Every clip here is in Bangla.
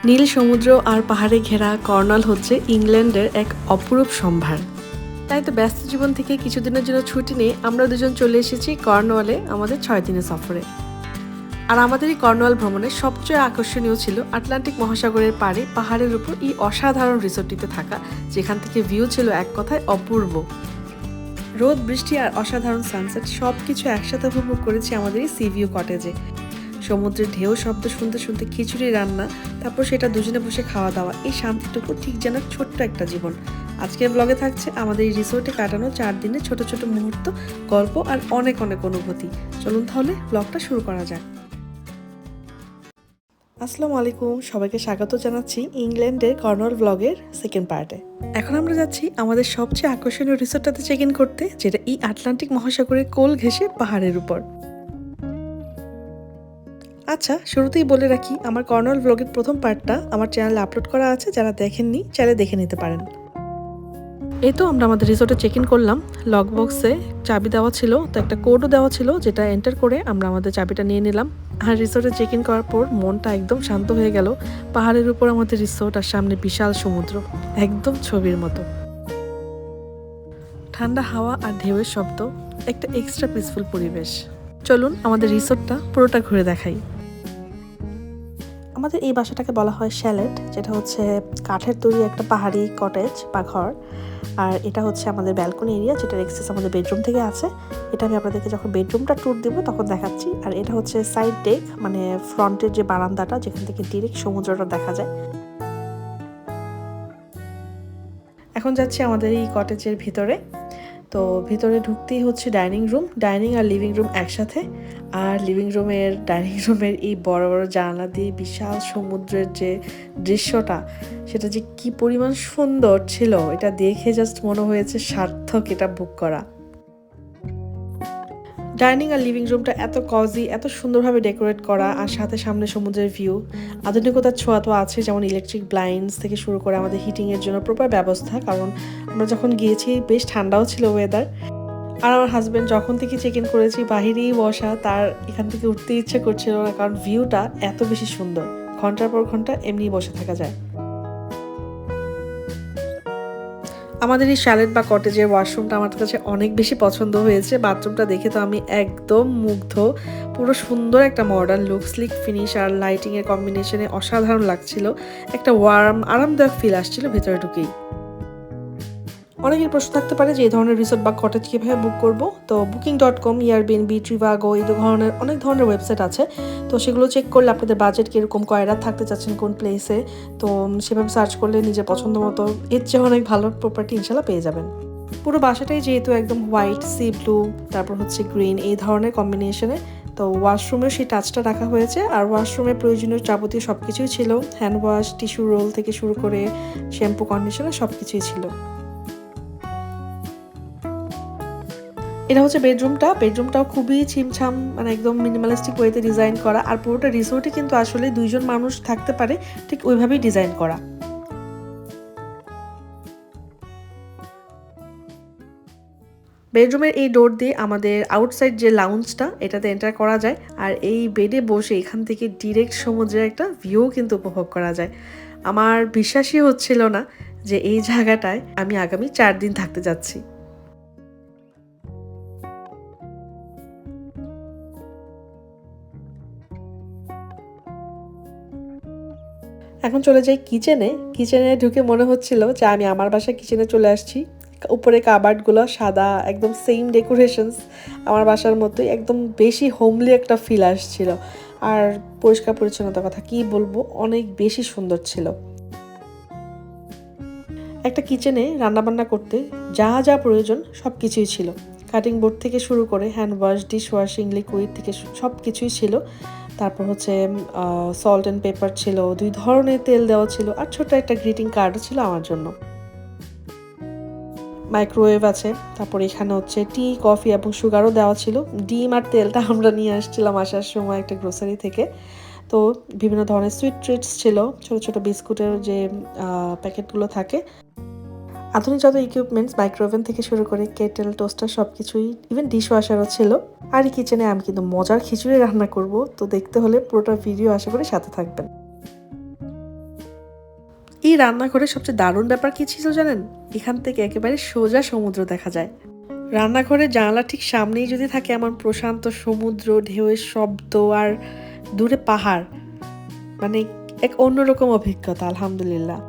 নীল সমুদ্র আর পাহাড়ে ঘেরা কর্নাল হচ্ছে ইংল্যান্ডের এক অপরূপ সম্ভার। তাই তো ব্যস্ত জীবন থেকে কিছুদিনের জন্য ছুটি নিয়ে আমরা দুজন চলে এসেছি কর্নওয়ালে আমাদের 6 দিনের সফরে। আর আমাদের এই কর্নওয়াল ভ্রমণে সবচেয়ে আকর্ষণীয় ছিল আটলান্টিক মহাসাগরের পাড়ে পাহাড়ের উপর এই অসাধারণ রিসোর্টটিতে থাকা, যেখান থেকে ভিউ ছিল এক কথায় অপূর্ব। রোদ, বৃষ্টি আর অসাধারণ সানসেট সবকিছু একসাথে উপভোগ করেছি আমাদের এই সি ভিউ কটেজে। সমুদ্রের ঢেউ শব্দ শুনতে শুনতে খিচুড়ি রান্না, তারপর সেটা দুজনে বসে খাওয়া দাওয়া, এই শান্তিটুকু ঠিক যেন ছোট্ট একটা জীবন। আজকের ব্লগে থাকছে আমাদের এই রিসোর্টে কাটানো 4 দিনের ছোট ছোট মুহূর্ত, গল্প আর অনেক অনেক অনুভূতি। চলুন তাহলে ব্লগটা শুরু করা যাক। আসসালামু আলাইকুম, সবাইকে স্বাগত জানাচ্ছি ইংল্যান্ডের কর্নওয়াল ব্লগের সেকেন্ড পার্টে। এখন আমরা যাচ্ছি আমাদের সবচেয়ে আকর্ষণীয় রিসোর্টটাতে চেক ইন করতে, যেটা এই আটলান্টিক মহাসাগরের কোল ঘেঁষে পাহাড়ের উপর। আচ্ছা, শুরুতেই বলে রাখি, আমার কর্নওয়াল ব্লগের প্রথম পার্টটা আমার চ্যানেলে আপলোড করা আছে, যারা দেখেননি চাইলে দেখে নিতে পারেন। এই তো আমরা আমাদের রিসোর্টে চেক ইন করলাম। লক বক্সে চাবি দেওয়া ছিল, তো একটা কোডও দেওয়া ছিল, যেটা এন্টার করে আমরা আমাদের চাবিটা নিয়ে নিলাম। আর রিসোর্টে চেক ইন করার পর মনটা একদম শান্ত হয়ে গেল। পাহাড়ের উপর আমাদের রিসোর্ট আর সামনে বিশাল সমুদ্র, একদম ছবির মতো। ঠান্ডা হাওয়া আর ঢেউয়ের শব্দ, একটা এক্সট্রা পিসফুল পরিবেশ। চলুন আমাদের রিসোর্টটা পুরোটা ঘুরে দেখাই। আমাদের এই বাসাটাকে বলা হয় শ্যালেট, যেটা হচ্ছে কাঠের তৈরি একটা পাহাড়ি কটেজ বা ঘর। আর এটা হচ্ছে আমাদের ব্যালকনি এরিয়া, যেটার এক্সেস আমাদের বেডরুম থেকে আছে। এটা আমি আপনাদেরকে যখন বেডরুমটা ট্যুর দিব তখন দেখাচ্ছি। আর এটা হচ্ছে সাইড ডেক, মানে ফ্রন্টের যে বারান্দাটা, যেখান থেকে ডিরেক্ট সমুদ্রটা দেখা যায়। এখন যাচ্ছি আমাদের এই কটেজের ভিতরে। তো ভিতরে ঢুকতেই হচ্ছে ডাইনিং রুম, ডাইনিং আর লিভিং রুম একসাথে। আর লিভিং রুমের ডাইনিং রুমের এই বড় বড় জানলা দিয়ে বিশাল সমুদ্রের যে দৃশ্যটা, সেটা যে কি পরিমাণ সুন্দর ছিল, এটা দেখে জাস্ট মনে হয়েছে সার্থক এটা বুক করা। ডাইনিং আর লিভিং রুমটা এত কজি, এত সুন্দরভাবে ডেকোরেট করা, আর সাথে সামনে সমুদ্রের ভিউ। আধুনিকতার ছোঁয়া তো আছে, যেমন ইলেকট্রিক ব্লাইন্ডস থেকে শুরু করে আমাদের হিটিংয়ের জন্য প্রপার ব্যবস্থা, কারণ আমরা যখন গিয়েছি বেশ ঠান্ডাও ছিল ওয়েদার। আর আমার হাজব্যান্ড যখন থেকে চেক ইন করেছি বাহিরেই বসা, তার এখান থেকে উঠতে ইচ্ছে করছিল না, কারণ ভিউটা এত বেশি সুন্দর। ঘন্টার পর ঘন্টা এমনি বসে থাকা যায়। আমাদের এই শ্যালেট বা কটেজের ওয়াশরুমটা আমার কাছে অনেক বেশি পছন্দ হয়েছে। বাথরুমটা দেখে তো আমি একদম মুগ্ধ। পুরো সুন্দর একটা মডার্ন লুক, স্লিক ফিনিশ আর লাইটিংয়ের কম্বিনেশনে অসাধারণ লাগছিল। একটা ওয়ার্ম আরামদায়ক ফিল আসছিল ভেতরে ঢুকেই। অনেকের প্রশ্ন থাকতে পারে যে এই ধরনের রিসোর্ট বা কটেজ কীভাবে বুক করব। তো booking.com, এয়ারবিএনবি, ট্রিভাগো, এই ধরনের অনেক ধরনের ওয়েবসাইট আছে। তো সেগুলো চেক করলে আপনাদের বাজেট কীরকম, কয় রাত থাকতে চাচ্ছেন কোন প্লেসে, তো সেভাবে সার্চ করলে নিজের পছন্দ মতো এর চেয়ে অনেক ভালো প্রপার্টি ইনশাল্লাহ পেয়ে যাবেন। পুরো বাসাটাই যেহেতু একদম হোয়াইট, সি ব্লু, তারপর হচ্ছে গ্রিন, এই ধরনের কম্বিনেশনে, তো ওয়াশরুমেও সেই টাচটা রাখা হয়েছে। আর ওয়াশরুমের প্রয়োজনীয় যাবতীয় সব কিছুই ছিল, হ্যান্ড ওয়াশ, টিস্যু রোল থেকে শুরু করে শ্যাম্পু, কন্ডিশনার সব কিছুই ছিল। এটা হচ্ছে বেডরুমটাও খুবই ছিমছাম, মানে একদম মিনিমালিস্টিক ওয়েতে ডিজাইন করা। আর পুরোটা রিসোর্টে কিন্তু আসলে 2 জন মানুষ থাকতে পারে, ঠিক ওইভাবেই ডিজাইন করা। বেডরুমের এই ডোর দিয়ে আমাদের আউটসাইড যে লাউঞ্জটা, এটাতে এন্টার করা যায়। আর এই বেডে বসে এখান থেকে ডিরেক্ট সমুদ্রের একটা ভিউ কিন্তু উপভোগ করা যায়। আমার বিশ্বাসই হচ্ছিল না যে এই জায়গাটায় আমি আগামী 4 দিন থাকতে যাচ্ছি। এখন চলে যাই কিচেনে ঢুকে মনে হচ্ছিল যে আমি আমার বাসায় কিচেনে চলে আসছি। উপরে কাবার্ডগুলো সাদা, একদম সেম ডেকোরেশনস আমার বাসার মতোই, একদম বেশি হোমলি একটা ফিল আসছিল। আর পরিষ্কার পরিচ্ছন্নতার কথা কি বলবো, অনেক বেশি সুন্দর ছিল। একটা কিচেনে রান্নাবান্না করতে যা যা প্রয়োজন সব কিছুই ছিল। কাটিং বোর্ড থেকে শুরু করে hand wash, dish washing liquid থেকে সব কিছুই ছিল। তারপর হচ্ছে সল্ট অ্যান্ড পেপার ছিল, 2 ধরনের তেল দেওয়া ছিল, আর ছোট একটা গ্রিটিং কার্ডও ছিল আমার জন্য। মাইক্রোওয়েভ আছে। তারপর এখানে হচ্ছে টি, কফি এবং সুগারও দেওয়া ছিল। ডিম আর তেলটা আমরা নিয়ে আসছিলাম আসার সময় একটা গ্রোসারি থেকে। তো বিভিন্ন ধরনের সুইট ট্রিটস ছিল, ছোট ছোট বিস্কুটের যে প্যাকেটগুলো থাকে। আধুনিক যত ইকুইপমেন্টস, মাইক্রোওভেন থেকে শুরু করে কেটেল, টোস্টার সব কিছুই, ইভেন ডিশ ওয়াশারও ছিল। আর এই কিচেনে আমি কিন্তু মজার খিচুড়ি রান্না করব, তো দেখতে হলে পুরোটা ভিডিও আশা করি সাথে থাকবেন। এই রান্নাঘরের সবচেয়ে দারুণ ব্যাপার কি ছিল জানেন? এখান থেকে একেবারে সোজা সমুদ্র দেখা যায়। রান্নাঘরের জানালা ঠিক সামনেই যদি থাকে এমন প্রশান্ত সমুদ্র, ঢেউয়ের শব্দ আর দূরে পাহাড়, মানে এক অন্যরকম অভিজ্ঞতা। আলহামদুলিল্লাহ।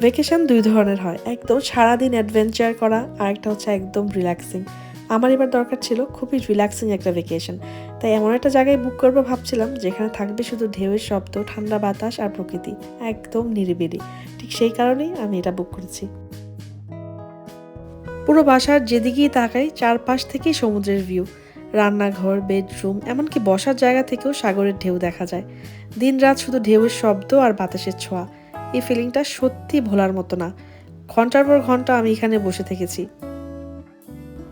ভ্যাকেশন ২ ধরনের হয়, একদম সারাদিন অ্যাডভেঞ্চার করা আর একটা হচ্ছে একদম রিল্যাক্সিং। আমার এবার দরকার ছিল খুবই রিল্যাক্সিং একটা ভ্যাকেশন, তাই এমন একটা জায়গায় বুক করবো ভাবছিলাম যেখানে থাকবে শুধু ঢেউয়ের শব্দ, ঠান্ডা বাতাস আর প্রকৃতি, একদম নিরিবিলি। ঠিক সেই কারণেই আমি এটা বুক করেছি। পুরো বাসার যেদিকেই তাকাই চারপাশ থেকেই সমুদ্রের ভিউ, রান্নাঘর, বেডরুম, এমনকি বসার জায়গা থেকেও সাগরের ঢেউ দেখা যায়। দিন রাত শুধু ঢেউয়ের শব্দ আর বাতাসের ছোঁয়া। এই ফিলিংটা সত্যি ভোলার মতো না। ঘন্টার পর ঘন্টা আমি এখানে বসে থেকেছি।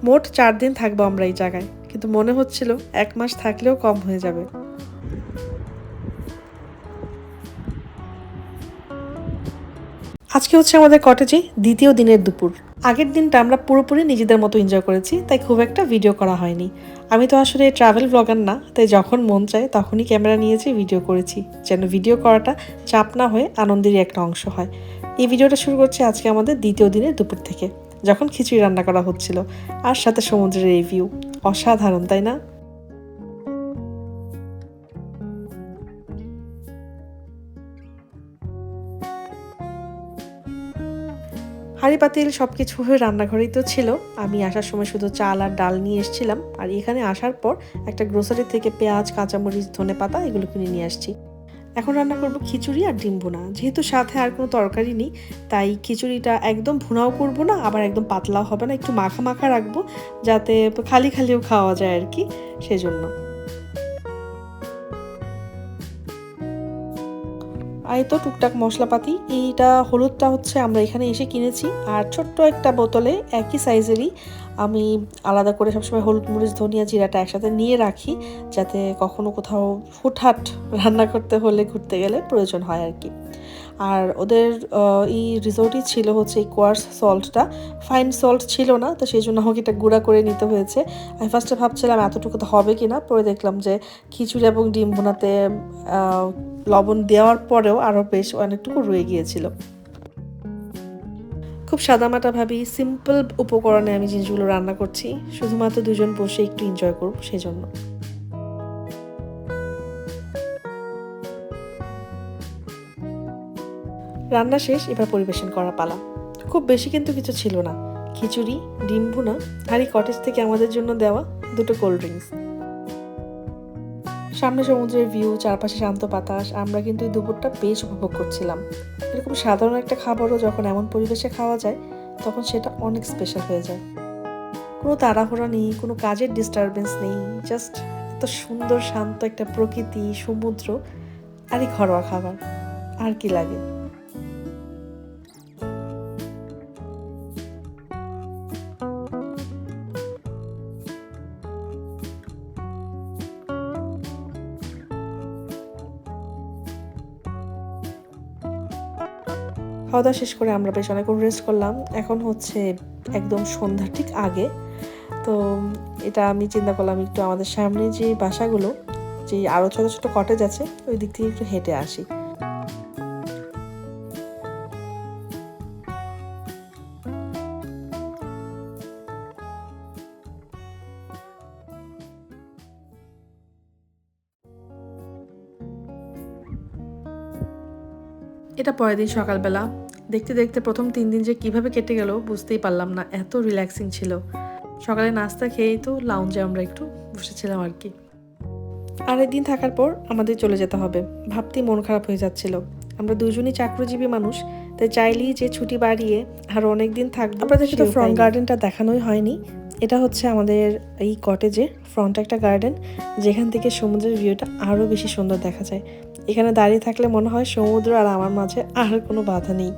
মোট 4 দিন থাকবো আমরা এই জায়গায়, কিন্তু মনে হচ্ছিল 1 মাস থাকলেও কম হয়ে যাবে। আজকে হচ্ছে আমাদের কটেজে দ্বিতীয় দিনের দুপুর। আগের দিনটা আমরা পুরোপুরি নিজেদের মতো এনজয় করেছি, তাই খুব একটা ভিডিও করা হয়নি। আমি তো আসলে ট্রাভেল ব্লগার না, তাই যখন মন চায় তখনই ক্যামেরা নিয়েছি, ভিডিও করেছি, যেন ভিডিও করাটা চাপ না হয়ে আনন্দেরই একটা অংশ হয়। এই ভিডিওটা শুরু করছি আজকে আমাদের দ্বিতীয় দিনের দুপুর থেকে, যখন খিচুড়ি রান্না করা হচ্ছিল আর সাথে সমুদ্রের এই ভিউ। অসাধারণ, তাই না? হাঁড়ি পাতিল সব কিছু হয়ে রান্নাঘরেই তো ছিল। আমি আসার সময় শুধু চাল আর ডাল নিয়ে এসেছিলাম, আর এখানে আসার পর একটা গ্রোসারি থেকে পেঁয়াজ, কাঁচামরিচ, ধনেপাতা এগুলো কিনে নিয়ে আসছি। এখন রান্না করব খিচুড়ি আর ডিম ভুনা। যেহেতু সাথে আর কোনো তরকারি নেই, তাই খিচুড়িটা একদম ভুনাও করব না, আবার একদম পাতলাও হবে না, একটু মাখা মাখা রাখবো, যাতে খালি খালিও খাওয়া যায় আর কি, সেজন্য। আর এই তো টুকটাক মশলাপাতি। এইটা হলুদটা হচ্ছে আমরা এখানে এসে কিনেছি, আর ছোট্ট একটা বোতলে একই সাইজেরই আমি আলাদা করে সবসময় হলুদ, মরিচ, ধনিয়া, জিরাটা একসাথে নিয়ে রাখি, যাতে কখনো কোথাও হুটহাট রান্না করতে হলে, ঘুরতে গেলে প্রয়োজন হয় আর কি। আর ওদের এই রিসোর্টই ছিল হচ্ছে এই কোয়ার্স সল্টটা, ফাইন সল্ট ছিল না, তো সেই জন্য আমাকে এটা গুঁড়া করে নিতে হয়েছে। আমি ফার্স্টে ভাবছিলাম এতটুকু তো হবে কি না, পরে দেখলাম যে খিচুড়ি এবং ডিম ভুনাতে লবণ দেওয়ার পরেও আরও বেশ অনেকটুকু রয়ে গিয়েছিল। খুব সাদামাটাভাবেই সিম্পল উপকরণে আমি জিনিসগুলো রান্না করছি, শুধুমাত্র দুজন বসে একটু এনজয় করব সেই জন্য। রান্না শেষ, এবার পরিবেশন করা পালা। খুব বেশি কিন্তু কিছু ছিল না, খিচুড়ি, ডিম ভুনা আর এই কটেজ থেকে আমাদের জন্য দেওয়া 2টো কোল্ড ড্রিঙ্কস। সামনে সমুদ্রের ভিউ, চারপাশে শান্ত বাতাস। আমরা কিন্তু এই দুপুরটা বেশ উপভোগ করছিলাম। এরকম সাধারণ একটা খাবারও যখন এমন পরিবেশে খাওয়া যায়, তখন সেটা অনেক স্পেশাল হয়ে যায়। কোনো তাড়াহুড়া নেই, কোনো কাজের ডিস্টারবেন্স নেই, জাস্ট এত সুন্দর শান্ত একটা প্রকৃতি, সমুদ্র আর এই ঘরোয়া খাবার, আর কি লাগে। খাওয়া দাওয়া শেষ করে আমরা বেশ অনেকক্ষণ রেস্ট করলাম। এখন হচ্ছে একদম সন্ধ্যার ঠিক আগে। তো এটা আমি চিন্তা করলাম একটু আমাদের সামনে যে বাসাগুলো, যে আরও ছোট ছোট কটেজ আছে, ওই দিক থেকে একটু হেঁটে আসি। এটা পরের দিন সকালবেলা। দেখতে দেখতে প্রথম 3 দিন যে কিভাবে কেটে গেল বুঝতেই পারলাম না, এত রিল্যাক্সিং ছিল। সকালে নাস্তা খেয়েই তো লাউঞ্জে আমরা একটু বসেছিলাম আর কি। আর একদিন থাকার পর আমাদের চলে যেতে হবে, ভাবতেই মন খারাপ হয়ে যাচ্ছিল। আমরা দুজনই চাকরিজীবী মানুষ, তাই চাইলেই যে ছুটি বাড়িয়ে আরও অনেক দিন থাকবো। আপনাদেরকে তো ফ্রন্ট গার্ডেনটা দেখানোই হয়নি। এটা হচ্ছে আমাদের এই কটেজের ফ্রন্ট একটা গার্ডেন, যেখান থেকে সমুদ্রের ভিউটা আরও বেশি সুন্দর দেখা যায়। এখানে দাঁড়িয়ে থাকলে মনে হয় সমুদ্র আর আমার মাঝে আর কোনো বাধা নেই।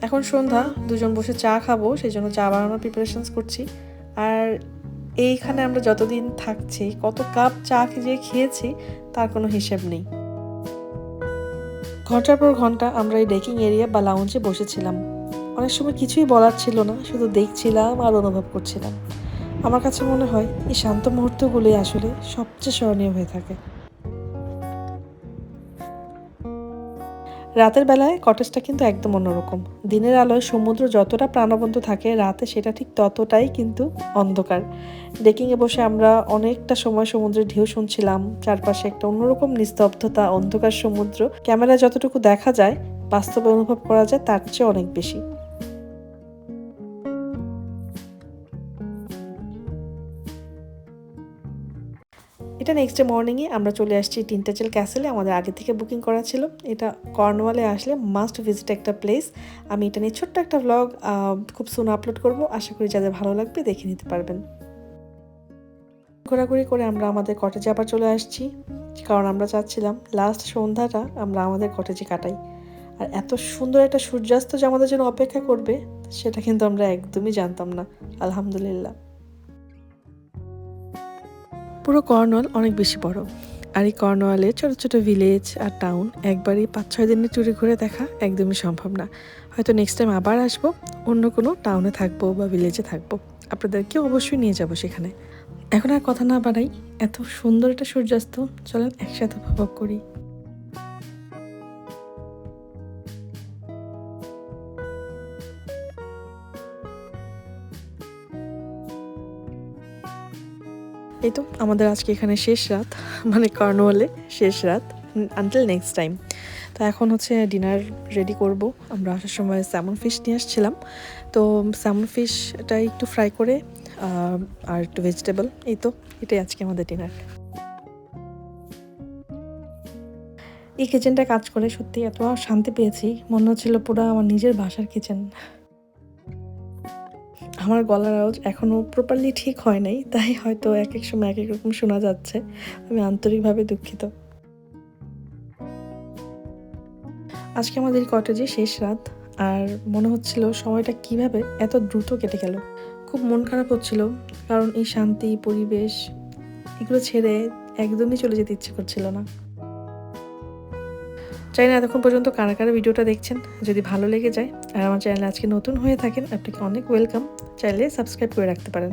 এখন সন্ধ্যা, দুজন বসে চা খাবো, সেই জন্য চা বানানোর প্রিপারেশনস করছি। আর এইখানে আমরা যতদিন থাকছি কত কাপ চা যে খেয়েছি তার কোনো হিসেব নেই। ঘন্টার পর ঘন্টা আমরা এই ডেকিং এরিয়া বা লাউঞ্জে বসেছিলাম। অনেক সময় কিছুই বলার ছিল না, শুধু দেখছিলাম আর অনুভব করছিলাম। আমার কাছে মনে হয় এই শান্ত মুহূর্তগুলোই আসলে সবচেয়ে স্মরণীয় হয়ে থাকে। রাতের বেলায় কটেজটা কিন্তু একদম অন্যরকম। দিনের আলোয় সমুদ্র যতটা প্রাণবন্ত থাকে, রাতে সেটা ঠিক ততটাই কিন্তু অন্ধকার। ডেকিংয়ে বসে আমরা অনেকটা সময় সমুদ্রের ঢেউ শুনছিলাম। চারপাশে একটা অন্যরকম নিস্তব্ধতা, অন্ধকার সমুদ্র। ক্যামেরায় যতটুকু দেখা যায়, বাস্তবে অনুভব করা যায় তার চেয়ে অনেক বেশি। এটা নেক্সট ডে মর্নিংয়ে আমরা চলে আসছি টিন্টাচেল ক্যাসেলে। আমাদের আগে থেকে বুকিং করা ছিল। এটা কর্নওয়ালে আসলে মাস্ট ভিজিট একটা প্লেস। আমি এটা নিয়ে ছোট্ট একটা ভ্লগ খুব সুন আপলোড করব। আশা করি যাদের ভালো লাগবে দেখে নিতে পারবেন। ঘোরাঘুরি করে আমরা আমাদের কটেজে আবার চলে আসছি, কারণ আমরা চাচ্ছিলাম লাস্ট সন্ধ্যাটা আমরা আমাদের কটেজে কাটাই। আর এত সুন্দর একটা সূর্যাস্ত যে আমাদের জন্য অপেক্ষা করবে সেটা কিন্তু আমরা একদমই জানতাম না। আলহামদুলিল্লাহ। পুরো কর্নওয়াল অনেক বেশি বড়, আর এই কর্নওয়ালে ছোট ছোট ভিলেজ আর টাউন একবারই 5-6 দিনের ট্যুরে ঘুরে দেখা একদমই সম্ভব না। হয়তো নেক্সট টাইম আবার আসবো, অন্য কোনো টাউনে থাকবো বা ভিলেজে থাকবো, আপনাদেরকেও অবশ্যই নিয়ে যাব সেখানে। এখন আর কথা না বাড়াই, এত সুন্দর একটা সূর্যাস্ত, চলেন একসাথে উপভোগ করি। এই তো আমাদের আজকে এখানে শেষ রাত, মানে কর্নওয়ালে শেষ রাত, আনটিল নেক্সট টাইম। তো এখন হচ্ছে ডিনার রেডি করব। আমরা আসার সময় স্যামন ফিশ নিয়ে আসছিলাম, তো স্যামন ফিশটা একটু ফ্রাই করে আর একটু ভেজিটেবল, এই তো এটাই আজকে আমাদের ডিনার। এই কিচেনটা কাজ করে সত্যি এত শান্তি পেয়েছি, মনে হচ্ছিল পুরো আমার নিজের বাসার কিচেন। আমার গলার আওয়াজ এখনও প্রপারলি ঠিক হয় নাই, তাই হয়তো এক এক সময় এক এক রকম শোনা যাচ্ছে। আমি আন্তরিকভাবে দুঃখিত। আজকে আমাদের কটেজে শেষ রাত, আর মনে হচ্ছিল সময়টা কিভাবে এত দ্রুত কেটে গেল। খুব মন খারাপ হচ্ছিল, কারণ এই শান্তি পরিবেশ এগুলো ছেড়ে একদমই চলে যেতে ইচ্ছে করছিল না। চাই না এতক্ষণ পর্যন্ত কারা কারা ভিডিওটা দেখছেন, যদি ভালো লেগে যায় আর আমার চ্যানেলে আজকে নতুন হয়ে থাকেন, আপনাকে অনেক ওয়েলকাম। চাইলে সাবস্ক্রাইব করে রাখতে পারেন।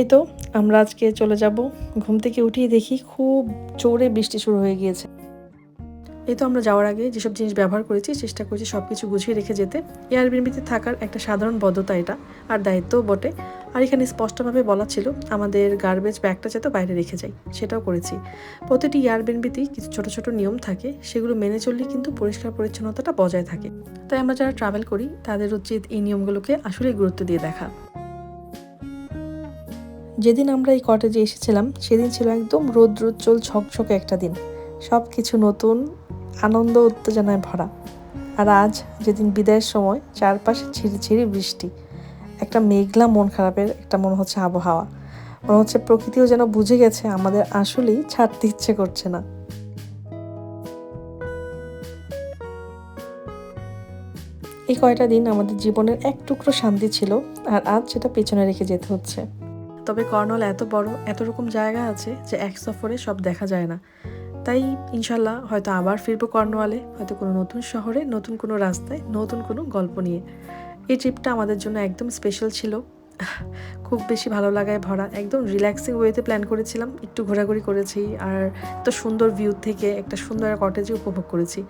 এই তো আমরা আজকে চলে যাব। ঘুম থেকে উঠেই দেখি খুব জোরে বৃষ্টি শুরু হয়ে গিয়েছে। এই তো আমরা যাওয়ার আগে যেসব জিনিস ব্যবহার করেছি চেষ্টা করেছি সব কিছু গুছিয়ে রেখে যেতে। এয়ারবিএনবিতে থাকার একটা সাধারণ বদ্ধতা এটা, আর দায়িত্বও বটে। আর এখানে স্পষ্টভাবে বলা ছিল আমাদের গার্বেজ ব্যাগটা যাতে বাইরে রেখে যাই, সেটাও করেছি। প্রতিটি এয়ারবিএনবিতেই কিছু ছোট ছোট নিয়ম থাকে, সেগুলো মেনে চললে কিন্তু পরিষ্কার পরিচ্ছন্নতাটা বজায় থাকে। তাই আমরা যারা ট্রাভেল করি তাদের উচিত এই নিয়মগুলোকে আসলেই গুরুত্ব দিয়ে দেখা। যেদিন আমরা এই কটেজে এসেছিলাম সেদিন ছিল একদম রৌদ্রোজ্জ্বল ঝকঝকে একটা দিন, সব কিছু নতুন, আনন্দ উত্তেজনায় ভরা। আর আজ যেদিন বিদায়ের সময়, চারপাশে ঝিরিঝিরি বৃষ্টি, একটা মেঘলা মন খারাপের একটা মনে হচ্ছে আবহাওয়া। মনে হচ্ছে প্রকৃতিও যেন বুঝে গেছে আমাদের আসলেই ছাড়তে ইচ্ছে করছে না। এই কয়টা দিন আমাদের জীবনের এক টুকরো শান্তি ছিল, আর আজ সেটা পেছনে রেখে যেতে হচ্ছে। তবে কর্নওয়াল এত বড়, এত রকম জায়গা আছে যে এক সফরে সব দেখা যায় না। তাই ইনশাল্লাহ হয়তো আবার ফিরবো কর্নওয়ালে, হয়তো কোনো নতুন শহরে, নতুন কোনো রাস্তায়, নতুন কোনো গল্প নিয়ে। এই ট্রিপটা আমাদের জন্য একদম স্পেশাল ছিল, খুব বেশি ভালো লাগায় ভরা, একদম রিল্যাক্সিং ওয়েতে প্ল্যান করেছিলাম। একটু ঘোরাঘুরি করেছি, আর এত সুন্দর ভিউ থেকে একটা সুন্দর কটেজে উপভোগ করেছি।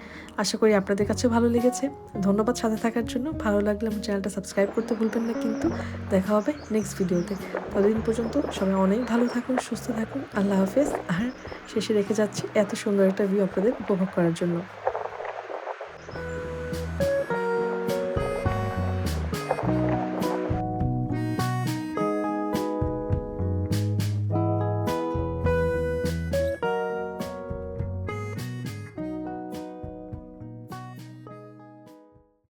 আশা করি আপনাদের কাছেও ভালো লেগেছে। ধন্যবাদ সাথে থাকার জন্য। ভালো লাগলে আমার চ্যানেলটা সাবস্ক্রাইব করতে ভুলবেন না কিন্তু। দেখা হবে নেক্সট ভিডিওতে। ততদিন পর্যন্ত সবাই অনেক ভালো থাকুন, সুস্থ থাকুন। আল্লাহ হাফেজ। আর শেষে রেখে যাচ্ছি এত সুন্দর একটা ভিউ আপনাদের উপভোগ করার জন্য।